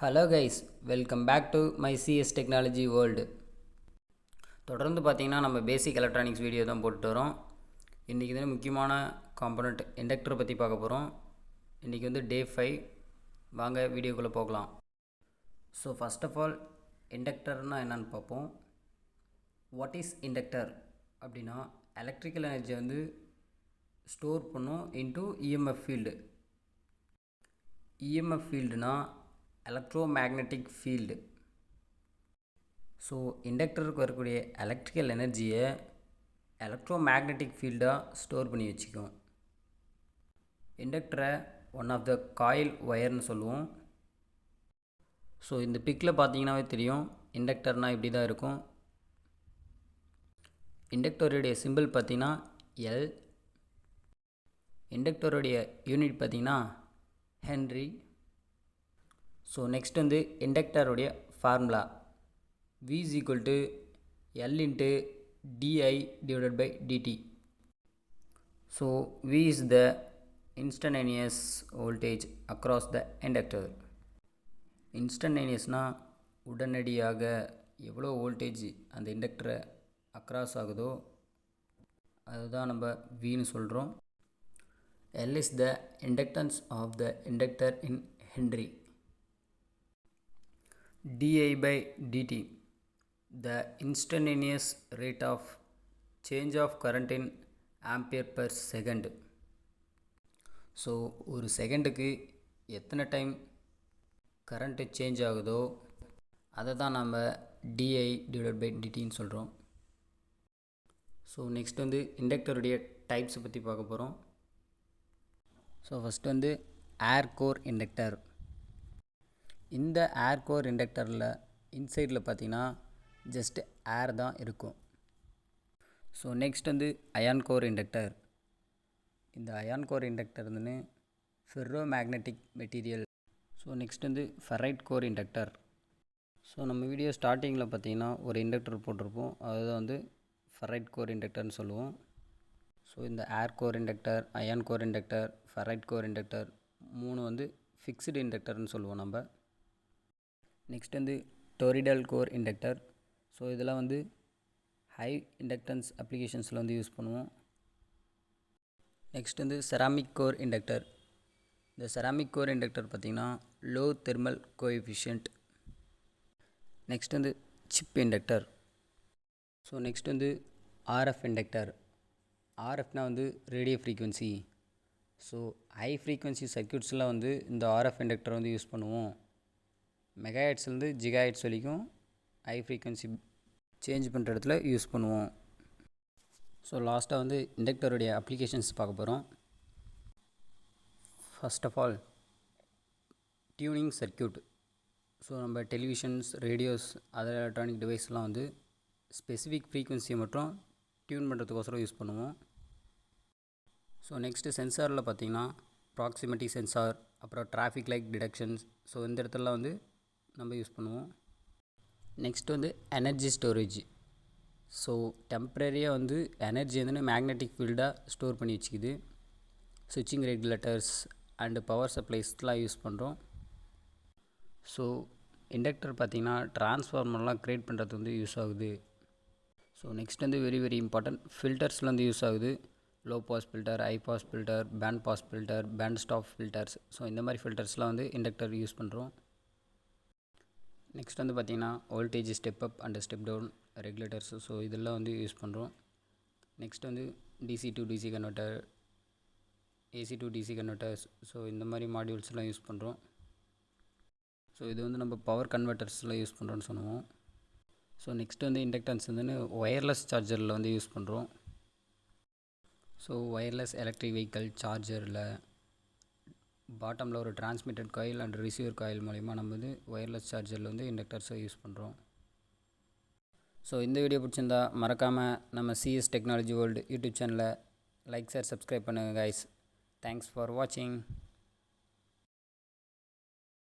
Hello guys, welcome back to my CS technology world. தொடர்ந்து பார்த்திங்கன்னா நம்ம பேசிக் எலக்ட்ரானிக்ஸ் வீடியோ தான் போட்டுட்டு வரோம். இன்றைக்கி வந்து முக்கியமான காம்பனண்ட் இண்டக்டரை பற்றி பார்க்க போகிறோம். இன்றைக்கி வந்து டே 5. வாங்க வீடியோக்குள்ளே போகலாம். ஸோ ஃபஸ்ட் ஆஃப் ஆல் இண்டக்டர்னால் என்னென்னு பார்ப்போம். வாட் இஸ் இண்டக்டர் அப்படின்னா எலக்ட்ரிக்கல் எனர்ஜியை வந்து ஸ்டோர் பண்ணும் இன்டூ இஎம்எஃப் ஃபீல்டு. இஎம்எஃப் ஃபீல்டுனா எலக்ட்ரோமேக்னெட்டிக் ஃபீல்டு. ஸோ இண்டக்டருக்கு வரக்கூடிய எலக்ட்ரிக்கல் எனர்ஜியை எலக்ட்ரோமேக்னெட்டிக் ஃபீல்டாக ஸ்டோர் பண்ணி வச்சுக்கும். இண்டக்டரை ஒன் ஆஃப் த காயில் ஒயர்னு சொல்லுவோம். ஸோ இந்த பிக்கில் பார்த்தீங்கன்னாவே தெரியும், இண்டக்டர்னால் இப்படி தான் இருக்கும். இண்டக்டருடைய சிம்பிள் பார்த்திங்கன்னா எல். இண்டக்டருடைய யூனிட் பார்த்திங்கன்னா ஹென்ரி. ஸோ நெக்ஸ்ட் வந்து இண்டக்டருடைய formula V is equal to L into di/dt. So V is the instantaneous voltage across the inductor. இன்ஸ்டன்டேனியஸ்னால் உடனடியாக எவ்வளோ வோல்டேஜ் அந்த இண்டக்டரை அக்ராஸ் ஆகுதோ அதுதான் நம்ம Vன்னு சொல்கிறோம். L is the inductance of the inductor in Henry. di/dt, the instantaneous rate of change of current in ampere per second. So ஒரு செகண்டுக்கு எத்தனை டைம் கரண்ட்டு சேஞ்ச் ஆகுதோ அதை தான் நம்ம di/dtன்னு சொல்கிறோம். ஸோ நெக்ஸ்ட் வந்து இண்டக்டருடைய டைப்ஸை பற்றி பார்க்க போகிறோம். ஸோ ஃபஸ்ட்டு வந்து ஏர் கோர் இண்டக்டர். இந்த ஏர் கோர் இண்டக்டரில் இன்சைடில் பார்த்திங்கன்னா ஜஸ்ட் ஏர் தான் இருக்கும். ஸோ நெக்ஸ்ட் வந்து அயான் கோர் இண்டக்டர். இந்த அயான் கோர் இண்டக்டர் வந்து ferro magnetic material. So next வந்து ஃபெரைட் கோர் இண்டக்டர். ஸோ நம்ம வீடியோ ஸ்டார்டிங்கில் பார்த்திங்கன்னா ஒரு இண்டக்டர் போட்டிருப்போம், அதுதான் வந்து ஃபெரைட் கோர் இண்டக்டர்னு சொல்லுவோம். ஸோ இந்த air core inductor, iron core inductor, ferrite core inductor மூணு வந்து ஃபிக்ஸ்டு இண்டக்டர்னு சொல்லுவோம் நம்ம. நெக்ஸ்ட் வந்து டொரிடல் கோர் இண்டக்டர். ஸோ இதெல்லாம் வந்து ஹை இண்டக்டன்ஸ் அப்ளிகேஷன்ஸில் வந்து யூஸ் பண்ணுவோம். நெக்ஸ்ட் வந்து செராமிக் கோர் இண்டக்டர். இந்த செராமிக் கோர் இண்டக்டர் பார்த்திங்கன்னா லோ தெர்மல் கோஎஃபிஷியன்ட். நெக்ஸ்ட் வந்து சிப் இண்டக்டர். ஸோ நெக்ஸ்ட் வந்து ஆர்எஃப் இண்டக்டர். ஆர்எஃப்னால் வந்து radio frequency. So high frequency சர்க்யூட்ஸ்லாம் வந்து இந்த ஆர்எஃப் இண்டக்டர் வந்து யூஸ் பண்ணுவோம். மெகாஹெட்ஸ்லேருந்து ஜிகாஹெட்ஸ் வரைக்கும் ஹை ஃப்ரீக்வன்சி சேஞ்ச் பண்ணுற இடத்துல யூஸ் பண்ணுவோம். ஸோ லாஸ்ட்டாக வந்து இண்டக்டருடைய அப்ளிகேஷன்ஸ் பார்க்க போகிறோம். First of all tuning circuit. So நம்ம டெலிவிஷன்ஸ், ரேடியோஸ், அதர் எலக்ட்ரானிக் டிவைஸ்லாம் வந்து ஸ்பெசிஃபிக் ஃப்ரீக்வன்சியை மட்டும் டியூன் பண்ணுறதுக்கோசரம் யூஸ் பண்ணுவோம். ஸோ நெக்ஸ்ட்டு சென்சாரில் பார்த்திங்கன்னா ப்ராக்சிமிட்டி சென்சார், அப்புறம் டிராஃபிக் லைட் டிடெக்ஷன்ஸ். ஸோ இந்த இடத்துலலாம் வந்து நம்ம யூஸ் பண்ணுவோம். நெக்ஸ்ட் வந்து எனர்ஜி ஸ்டோரேஜ். ஸோ டெம்ப்ரரியாக வந்து எனர்ஜி வந்து மேக்னெட்டிக் ஃபீல்டாக ஸ்டோர் பண்ணி வச்சுக்குது. ஸ்விட்சிங் ரெகுலேட்டர்ஸ் அண்டு பவர் சப்ளைஸ்லாம் யூஸ் பண்ணுறோம். ஸோ இண்டக்டர் பார்த்திங்கன்னா ட்ரான்ஸ்ஃபார்மர்லாம் க்ரியேட் பண்ணுறது வந்து யூஸ் ஆகுது. ஸோ நெக்ஸ்ட் வந்து வெரி வெரி இம்பார்ட்டன்ட் ஃபில்டர்ஸில் வந்து யூஸ் ஆகுது. Low pass filter, high pass filter, band pass filter, band stop filters. So இந்த மாதிரி ஃபில்டர்ஸ்லாம் வந்து இண்டக்டர் யூஸ் பண்ணுறோம். நெக்ஸ்ட் வந்து பார்த்திங்கன்னா voltage step up and step down regulators. So இதெல்லாம் வந்து யூஸ் பண்ணுறோம். நெக்ஸ்ட் வந்து DC to DC converter, AC to DC converters. So இந்த மாதிரி மாடியூல்ஸ்லாம் யூஸ் பண்ணுறோம். ஸோ இது வந்து நம்ம பவர் கன்வெர்ட்டர்ஸ்லாம் யூஸ் பண்ணுறோன்னு சொல்லுவோம். ஸோ நெக்ஸ்ட் வந்து இண்டக்டன்ஸ் வந்து ஒயர்லெஸ் சார்ஜரில் வந்து யூஸ் பண்ணுறோம். ஸோ ஒயர்லெஸ் எலக்ட்ரிக் வெஹிக்கல் சார்ஜரில் பாட்டமில் ஒரு transmitted coil and receiver coil மூலிமா நம்ம வந்து ஒயர்லெஸ் சார்ஜரில் வந்து இண்டக்டர்ஸை யூஸ் பண்ணுறோம். ஸோ இந்த வீடியோ பிடிச்சிருந்தா மறக்காமல் நம்ம சிஎஸ் டெக்னாலஜி வேர்ல்டு யூடியூப் சேனலை லைக், ஷேர், சப்ஸ்கிரைப் பண்ணுங்கள் கைஸ். தேங்க்ஸ் ஃபார் வாட்சிங்.